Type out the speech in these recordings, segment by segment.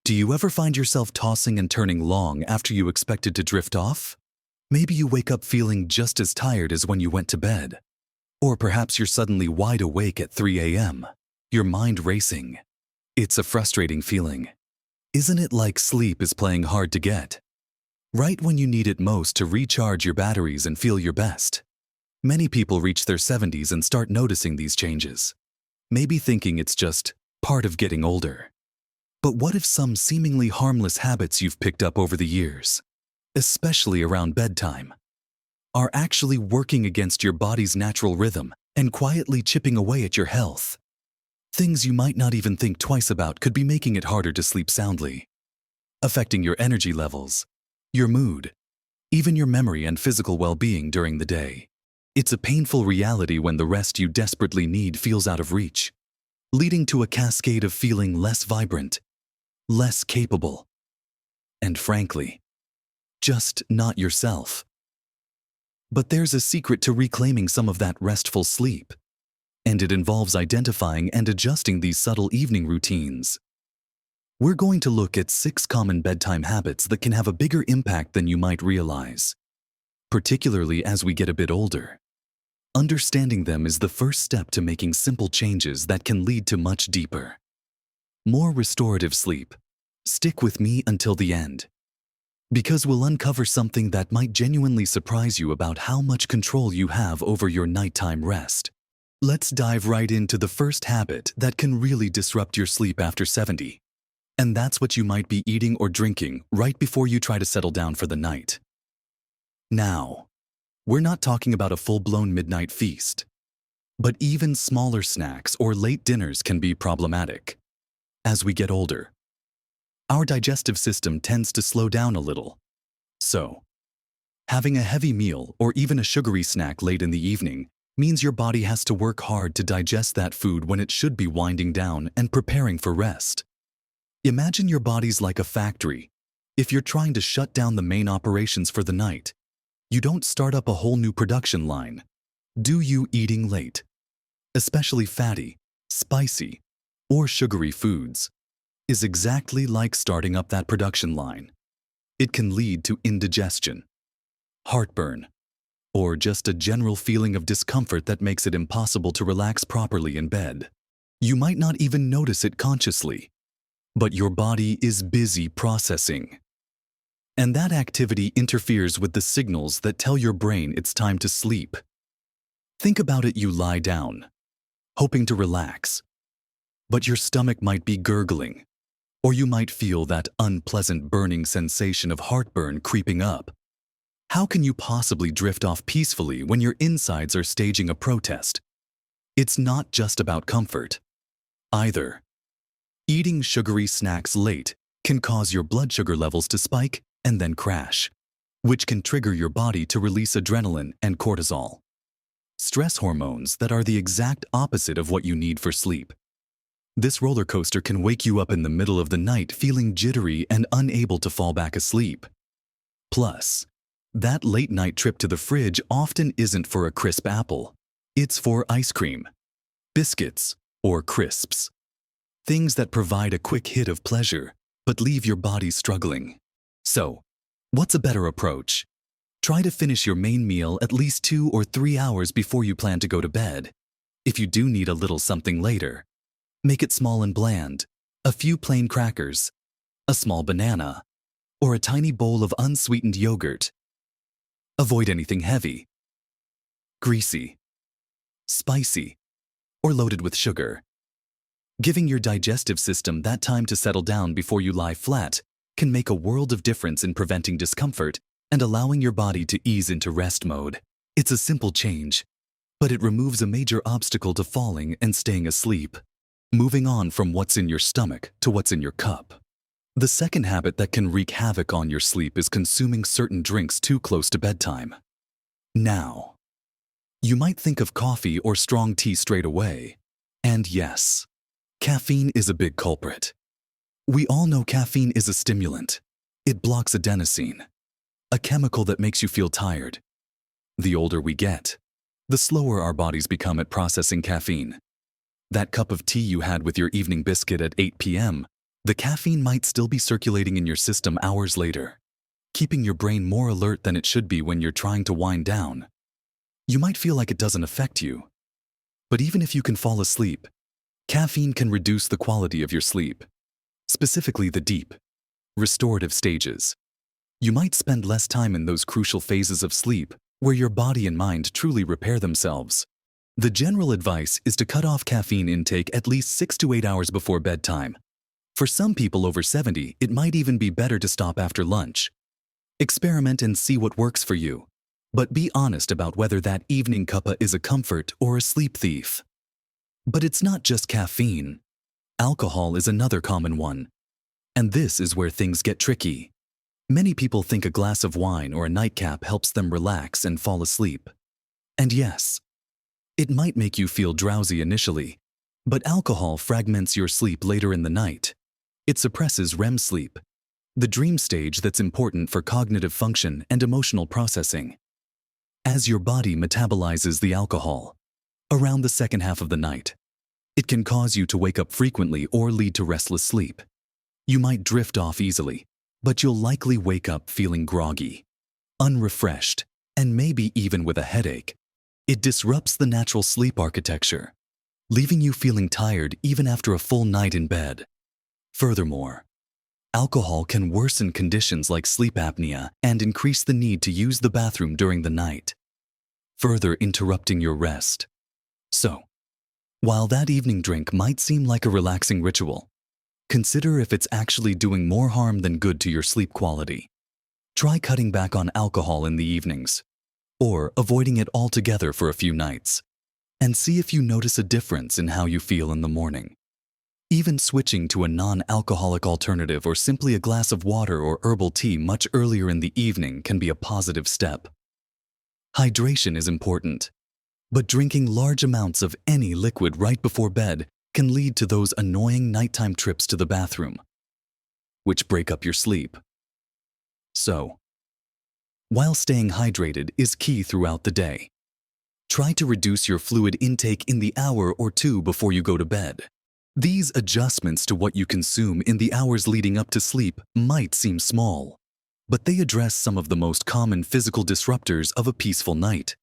Do you ever find yourself tossing and turning long after you expected to drift off? Maybe you wake up feeling just as tired as when you went to bed. Or perhaps you're suddenly wide awake at 3 a.m., your mind racing. It's a frustrating feeling. Isn't it like sleep is playing hard to get? Right when you need it most to recharge your batteries and feel your best. Many people reach their 70s and start noticing these changes. Maybe thinking it's just part of getting older. But what if some seemingly harmless habits you've picked up over the years, especially around bedtime, are actually working against your body's natural rhythm and quietly chipping away at your health? Things you might not even think twice about could be making it harder to sleep soundly, affecting your energy levels, your mood, even your memory and physical well-being during the day. It's a painful reality when the rest you desperately need feels out of reach, leading to a cascade of feeling less vibrant, less capable, and frankly, just not yourself. But there's a secret to reclaiming some of that restful sleep, and it involves identifying and adjusting these subtle evening routines. We're going to look at 6 common bedtime habits that can have a bigger impact than you might realize, particularly as we get a bit older. Understanding them is the first step to making simple changes that can lead to much deeper, more restorative sleep. Stick with me until the end, because we'll uncover something that might genuinely surprise you about how much control you have over your nighttime rest. Let's dive right into the first habit that can really disrupt your sleep after 70. And that's what you might be eating or drinking right before you try to settle down for the night. Now, we're not talking about a full-blown midnight feast, but even smaller snacks or late dinners can be problematic. As we get older, our digestive system tends to slow down a little. So, having a heavy meal or even a sugary snack late in the evening means your body has to work hard to digest that food when it should be winding down and preparing for rest. Imagine your body's like a factory. If you're trying to shut down the main operations for the night, you don't start up a whole new production line. Do you eating late, especially fatty, spicy, or sugary foods, is exactly like starting up that production line. It can lead to indigestion, heartburn, or just a general feeling of discomfort that makes it impossible to relax properly in bed. You might not even notice it consciously, but your body is busy processing. And that activity interferes with the signals that tell your brain it's time to sleep. Think about it: you lie down, hoping to relax, but your stomach might be gurgling, or you might feel that unpleasant burning sensation of heartburn creeping up. How can you possibly drift off peacefully when your insides are staging a protest? It's not just about comfort, either. Eating sugary snacks late can cause your blood sugar levels to spike and then crash, which can trigger your body to release adrenaline and cortisol, stress hormones that are the exact opposite of what you need for sleep. This roller coaster can wake you up in the middle of the night feeling jittery and unable to fall back asleep. Plus, that late-night trip to the fridge often isn't for a crisp apple. It's for ice cream, biscuits, or crisps. Things that provide a quick hit of pleasure, but leave your body struggling. So, what's a better approach? Try to finish your main meal at least 2 or 3 hours before you plan to go to bed. If you do need a little something later, make it small and bland: a few plain crackers, a small banana, or a tiny bowl of unsweetened yogurt. Avoid anything heavy, greasy, spicy, or loaded with sugar. Giving your digestive system that time to settle down before you lie flat can make a world of difference in preventing discomfort and allowing your body to ease into rest mode. It's a simple change, but it removes a major obstacle to falling and staying asleep. Moving on from what's in your stomach to what's in your cup. The second habit that can wreak havoc on your sleep is consuming certain drinks too close to bedtime. Now, you might think of coffee or strong tea straight away. And yes, caffeine is a big culprit. We all know caffeine is a stimulant. It blocks adenosine, a chemical that makes you feel tired. The older we get, the slower our bodies become at processing caffeine. That cup of tea you had with your evening biscuit at 8 p.m., The caffeine might still be circulating in your system hours later, keeping your brain more alert than it should be when you're trying to wind down. You might feel like it doesn't affect you, but even if you can fall asleep, caffeine can reduce the quality of your sleep, specifically the deep, restorative stages. You might spend less time in those crucial phases of sleep where your body and mind truly repair themselves. The general advice is to cut off caffeine intake at least 6 to 8 hours before bedtime. For some people over 70, it might even be better to stop after lunch. Experiment and see what works for you, but be honest about whether that evening cuppa is a comfort or a sleep thief. But it's not just caffeine. Alcohol is another common one. And this is where things get tricky. Many people think a glass of wine or a nightcap helps them relax and fall asleep. And yes, it might make you feel drowsy initially, but alcohol fragments your sleep later in the night. It suppresses REM sleep, the dream stage that's important for cognitive function and emotional processing. As your body metabolizes the alcohol, around the second half of the night, it can cause you to wake up frequently or lead to restless sleep. You might drift off easily, but you'll likely wake up feeling groggy, unrefreshed, and maybe even with a headache. It disrupts the natural sleep architecture, leaving you feeling tired even after a full night in bed. Furthermore, alcohol can worsen conditions like sleep apnea and increase the need to use the bathroom during the night, further interrupting your rest. So, while that evening drink might seem like a relaxing ritual, consider if it's actually doing more harm than good to your sleep quality. Try cutting back on alcohol in the evenings, or avoiding it altogether for a few nights, and see if you notice a difference in how you feel in the morning. Even switching to a non-alcoholic alternative or simply a glass of water or herbal tea much earlier in the evening can be a positive step. Hydration is important, but drinking large amounts of any liquid right before bed can lead to those annoying nighttime trips to the bathroom, which break up your sleep. So, while staying hydrated is key throughout the day, try to reduce your fluid intake in the hour or two before you go to bed. These adjustments to what you consume in the hours leading up to sleep might seem small, but they address some of the most common physical disruptors of a peaceful night.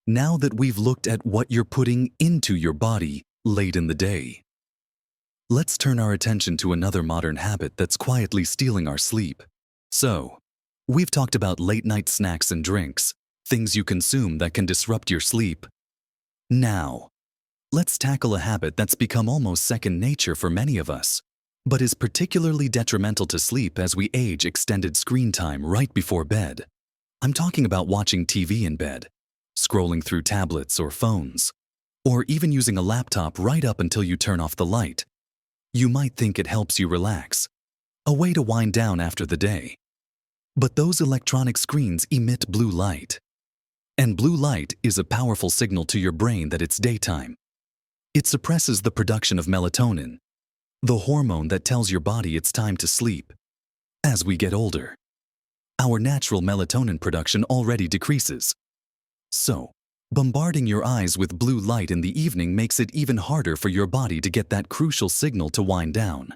Now that we've looked at what you're putting into your body late in the day, let's turn our attention to another modern habit that's quietly stealing our sleep. So, we've talked about late-night snacks and drinks, things you consume that can disrupt your sleep. Now, let's tackle a habit that's become almost second nature for many of us, but is particularly detrimental to sleep as we age: extended screen time right before bed. I'm talking about watching TV in bed, scrolling through tablets or phones, or even using a laptop right up until you turn off the light. You might think it helps you relax, a way to wind down after the day. But those electronic screens emit blue light. And blue light is a powerful signal to your brain that it's daytime. It suppresses the production of melatonin, the hormone that tells your body it's time to sleep. As we get older, our natural melatonin production already decreases. So, bombarding your eyes with blue light in the evening makes it even harder for your body to get that crucial signal to wind down.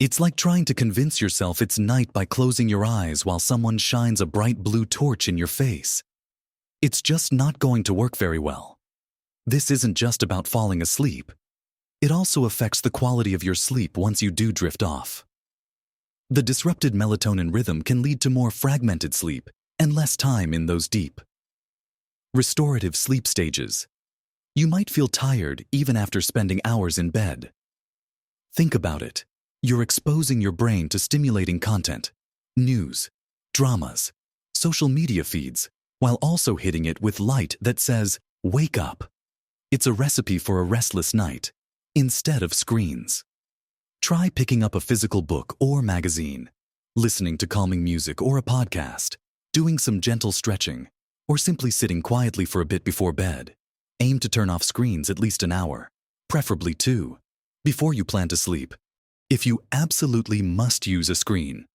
It's like trying to convince yourself it's night by closing your eyes while someone shines a bright blue torch in your face. It's just not going to work very well. This isn't just about falling asleep. It also affects the quality of your sleep once you do drift off. The disrupted melatonin rhythm can lead to more fragmented sleep and less time in those deep, restorative sleep stages. You might feel tired even after spending hours in bed. Think about it. You're exposing your brain to stimulating content, news, dramas, social media feeds, while also hitting it with light that says, "Wake up." It's a recipe for a restless night, instead of screens. Try picking up a physical book or magazine, listening to calming music or a podcast, doing some gentle stretching, or simply sitting quietly for a bit before bed. Aim to turn off screens at least an hour, preferably 2, before you plan to sleep. If you absolutely must use a screen,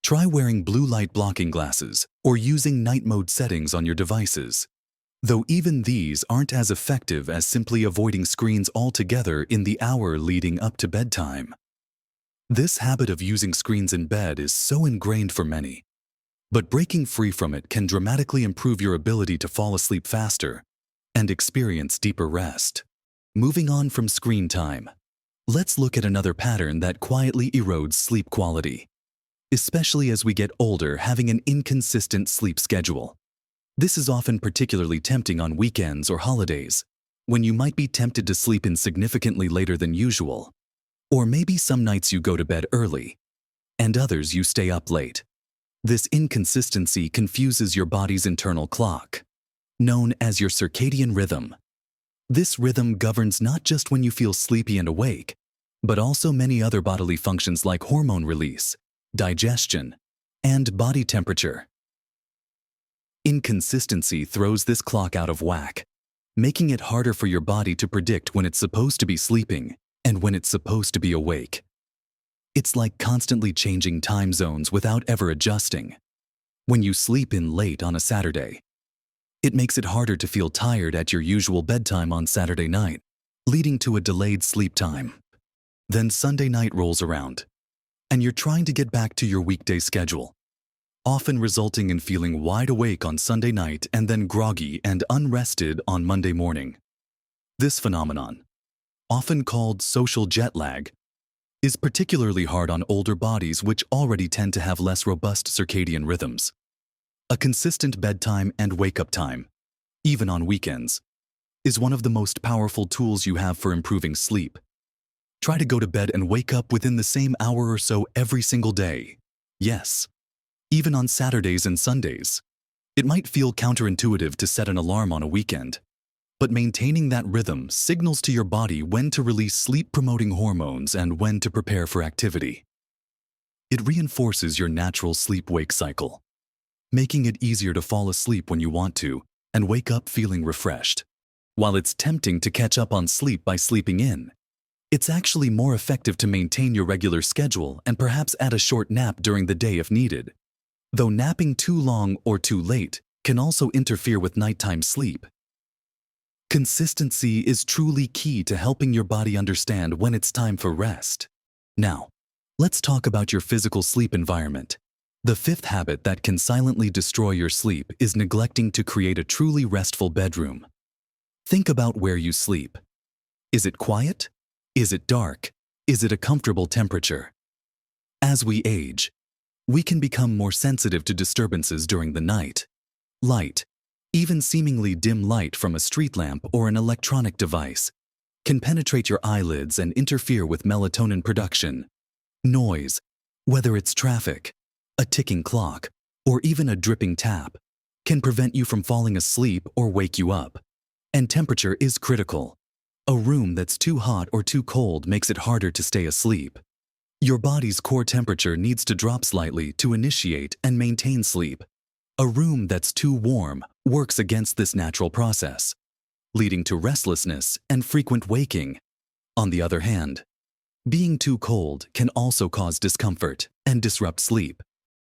try wearing blue light blocking glasses or using night mode settings on your devices. Though even these aren't as effective as simply avoiding screens altogether in the hour leading up to bedtime. This habit of using screens in bed is so ingrained for many, but breaking free from it can dramatically improve your ability to fall asleep faster and experience deeper rest. Moving on from screen time, let's look at another pattern that quietly erodes sleep quality, especially as we get older. Having an inconsistent sleep schedule. This is often particularly tempting on weekends or holidays, when you might be tempted to sleep in significantly later than usual. Or maybe some nights you go to bed early, and others you stay up late. This inconsistency confuses your body's internal clock, known as your circadian rhythm. This rhythm governs not just when you feel sleepy and awake, but also many other bodily functions like hormone release, digestion, and body temperature. Inconsistency throws this clock out of whack, making it harder for your body to predict when it's supposed to be sleeping and when it's supposed to be awake. It's like constantly changing time zones without ever adjusting. When you sleep in late on a Saturday, it makes it harder to feel tired at your usual bedtime on Saturday night, leading to a delayed sleep time. Then Sunday night rolls around, and you're trying to get back to your weekday schedule, often resulting in feeling wide awake on Sunday night and then groggy and unrested on Monday morning. This phenomenon, often called social jet lag, is particularly hard on older bodies which already tend to have less robust circadian rhythms. A consistent bedtime and wake-up time, even on weekends, is one of the most powerful tools you have for improving sleep. Try to go to bed and wake up within the same hour or so every single day. Yes, even on Saturdays and Sundays. It might feel counterintuitive to set an alarm on a weekend, but maintaining that rhythm signals to your body when to release sleep-promoting hormones and when to prepare for activity. It reinforces your natural sleep-wake cycle, making it easier to fall asleep when you want to and wake up feeling refreshed. While it's tempting to catch up on sleep by sleeping in, it's actually more effective to maintain your regular schedule and perhaps add a short nap during the day if needed. Though napping too long or too late can also interfere with nighttime sleep. Consistency is truly key to helping your body understand when it's time for rest. Now, let's talk about your physical sleep environment. The fifth habit that can silently destroy your sleep is neglecting to create a truly restful bedroom. Think about where you sleep. Is it quiet? Is it dark? Is it a comfortable temperature? As we age, we can become more sensitive to disturbances during the night. Light, even seemingly dim light from a street lamp or an electronic device, can penetrate your eyelids and interfere with melatonin production. Noise, whether it's traffic, a ticking clock, or even a dripping tap, can prevent you from falling asleep or wake you up. And temperature is critical. A room that's too hot or too cold makes it harder to stay asleep. Your body's core temperature needs to drop slightly to initiate and maintain sleep. A room that's too warm works against this natural process, leading to restlessness and frequent waking. On the other hand, being too cold can also cause discomfort and disrupt sleep.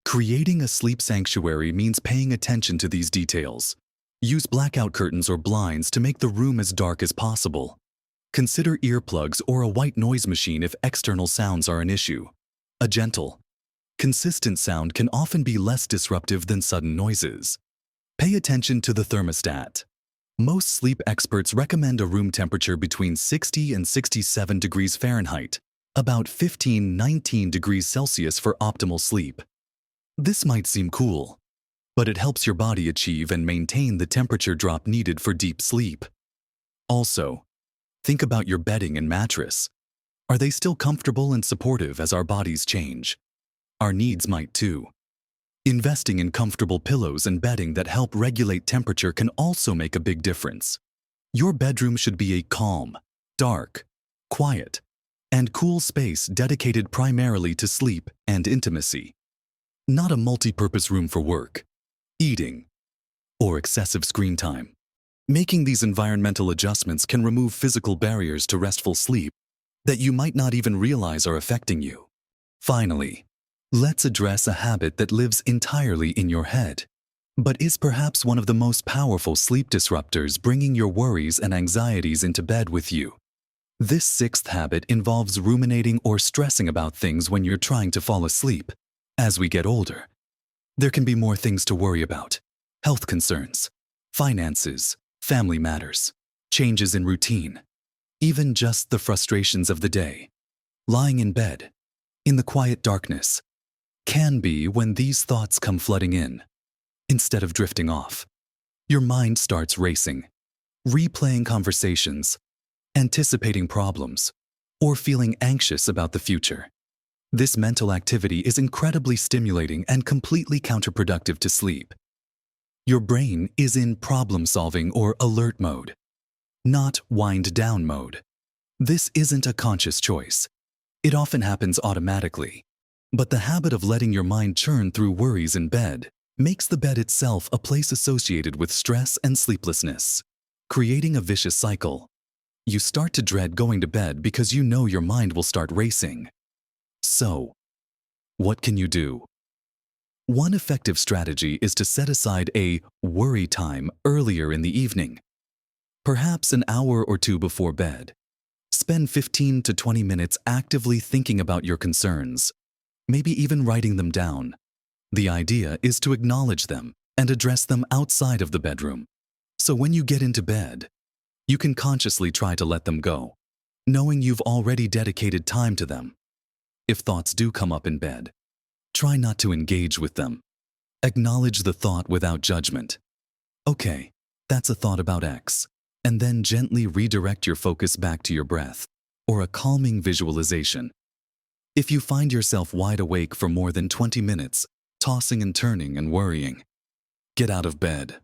Creating a sleep sanctuary means paying attention to these details. Use blackout curtains or blinds to make the room as dark as possible. Consider earplugs or a white noise machine if external sounds are an issue. A gentle, consistent sound can often be less disruptive than sudden noises. Pay attention to the thermostat. Most sleep experts recommend a room temperature between 60 and 67 degrees Fahrenheit, about 15–19 degrees Celsius for optimal sleep. This might seem cool, but it helps your body achieve and maintain the temperature drop needed for deep sleep. Also, think about your bedding and mattress. Are they still comfortable and supportive as our bodies change? Our needs might too. Investing in comfortable pillows and bedding that help regulate temperature can also make a big difference. Your bedroom should be a calm, dark, quiet, and cool space dedicated primarily to sleep and intimacy. Not a multi-purpose room for work, eating, or excessive screen time. Making these environmental adjustments can remove physical barriers to restful sleep that you might not even realize are affecting you. Finally, let's address a habit that lives entirely in your head, but is perhaps one of the most powerful sleep disruptors, bringing your worries and anxieties into bed with you. This sixth habit involves ruminating or stressing about things when you're trying to fall asleep. As we get older, there can be more things to worry about: health concerns, finances, family matters, changes in routine, even just the frustrations of the day. Lying in bed, in the quiet darkness, can be when these thoughts come flooding in. Instead of drifting off, your mind starts racing, replaying conversations, anticipating problems, or feeling anxious about the future. This mental activity is incredibly stimulating and completely counterproductive to sleep. Your brain is in problem-solving or alert mode, not wind-down mode. This isn't a conscious choice. It often happens automatically. But the habit of letting your mind churn through worries in bed makes the bed itself a place associated with stress and sleeplessness, creating a vicious cycle. You start to dread going to bed because you know your mind will start racing. So, what can you do? One effective strategy is to set aside a worry time earlier in the evening, perhaps an hour or two before bed. Spend 15 to 20 minutes actively thinking about your concerns, maybe even writing them down. The idea is to acknowledge them and address them outside of the bedroom. So when you get into bed, you can consciously try to let them go, knowing you've already dedicated time to them. If thoughts do come up in bed, try not to engage with them. Acknowledge the thought without judgment. Okay, that's a thought about X. And then gently redirect your focus back to your breath or a calming visualization. If you find yourself wide awake for more than 20 minutes, tossing and turning and worrying, get out of bed.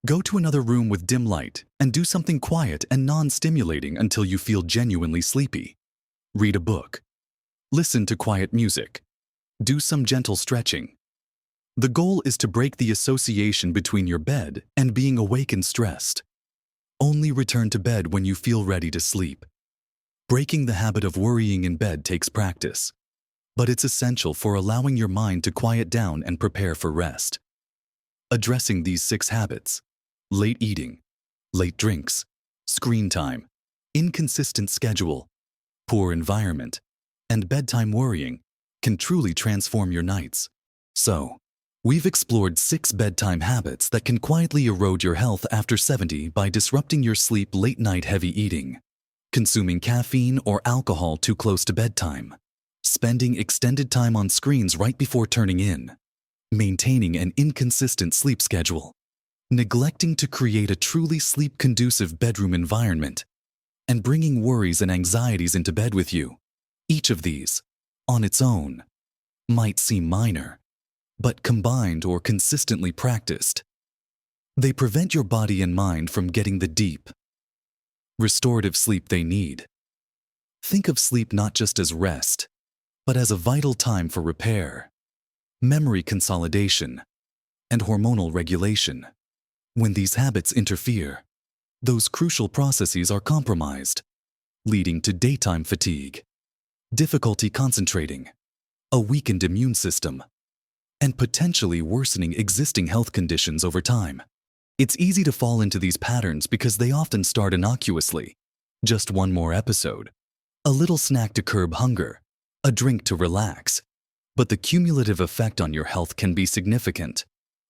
Go to another room with dim light and do something quiet and non-stimulating until you feel genuinely sleepy. Read a book. Listen to quiet music. Do some gentle stretching. The goal is to break the association between your bed and being awake and stressed. Only return to bed when you feel ready to sleep. Breaking the habit of worrying in bed takes practice, but it's essential for allowing your mind to quiet down and prepare for rest. Addressing these 6 habits: late eating, late drinks, screen time, inconsistent schedule, poor environment, and bedtime worrying can truly transform your nights. So, we've explored 6 bedtime habits that can quietly erode your health after 70 by disrupting your sleep: late night heavy eating, consuming caffeine or alcohol too close to bedtime, spending extended time on screens right before turning in, maintaining an inconsistent sleep schedule, neglecting to create a truly sleep-conducive bedroom environment, and bringing worries and anxieties into bed with you. Each of these, on its own, might seem minor, but combined or consistently practiced, they prevent your body and mind from getting the deep, restorative sleep they need. Think of sleep not just as rest, but as a vital time for repair, memory consolidation, and hormonal regulation. When these habits interfere, those crucial processes are compromised, leading to daytime fatigue, difficulty concentrating, a weakened immune system, and potentially worsening existing health conditions over time. It's easy to fall into these patterns because they often start innocuously. Just one more episode, a little snack to curb hunger, a drink to relax. But the cumulative effect on your health can be significant,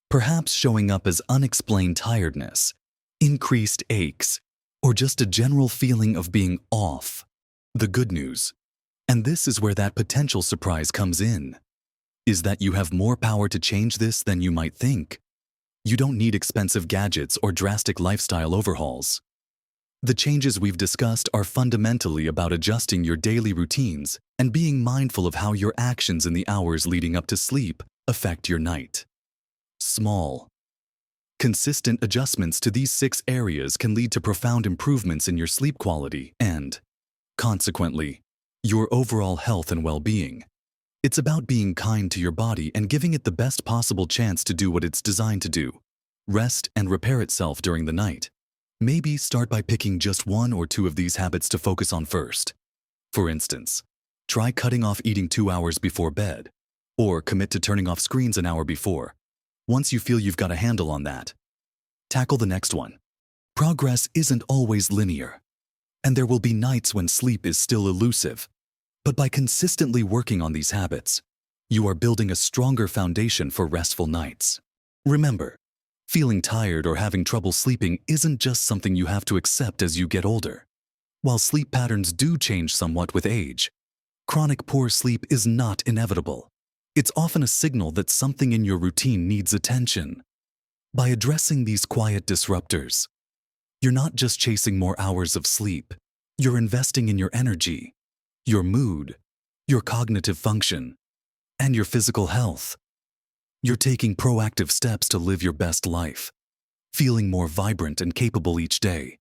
perhaps showing up as unexplained tiredness, increased aches, or just a general feeling of being off. The good news, and this is where that potential surprise comes in, is that you have more power to change this than you might think. You don't need expensive gadgets or drastic lifestyle overhauls. The changes we've discussed are fundamentally about adjusting your daily routines and being mindful of how your actions in the hours leading up to sleep affect your night. Small, consistent adjustments to these 6 areas can lead to profound improvements in your sleep quality and, consequently, your overall health and well-being. It's about being kind to your body and giving it the best possible chance to do what it's designed to do: rest and repair itself during the night. Maybe start by picking just 1 or 2 of these habits to focus on first. For instance, try cutting off eating 2 hours before bed, or commit to turning off screens an hour before. Once you feel you've got a handle on that, tackle the next one. Progress isn't always linear. And there will be nights when sleep is still elusive. But by consistently working on these habits, you are building a stronger foundation for restful nights. Remember, feeling tired or having trouble sleeping isn't just something you have to accept as you get older. While sleep patterns do change somewhat with age, chronic poor sleep is not inevitable. It's often a signal that something in your routine needs attention. By addressing these quiet disruptors, you're not just chasing more hours of sleep, you're investing in your energy, your mood, your cognitive function, and your physical health. You're taking proactive steps to live your best life, feeling more vibrant and capable each day.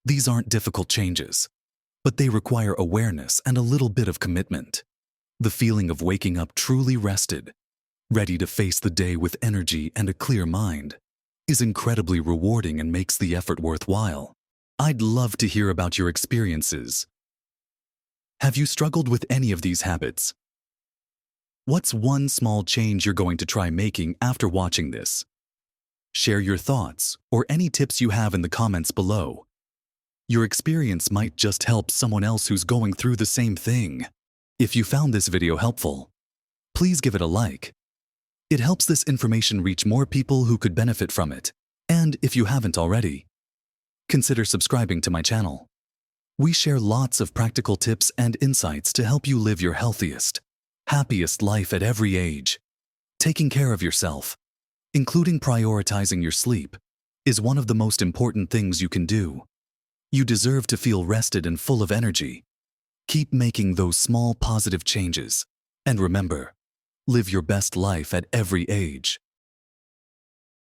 These aren't difficult changes, but they require awareness and a little bit of commitment. The feeling of waking up truly rested, ready to face the day with energy and a clear mind, is incredibly rewarding and makes the effort worthwhile. I'd love to hear about your experiences. Have you struggled with any of these habits? What's one small change you're going to try making after watching this? Share your thoughts or any tips you have in the comments below. Your experience might just help someone else who's going through the same thing. If you found this video helpful, please give it a like. It helps this information reach more people who could benefit from it. And if you haven't already, consider subscribing to my channel. We share lots of practical tips and insights to help you live your healthiest, happiest life at every age. Taking care of yourself, including prioritizing your sleep, is one of the most important things you can do. You deserve to feel rested and full of energy. Keep making those small positive changes. And remember, live your best life at every age.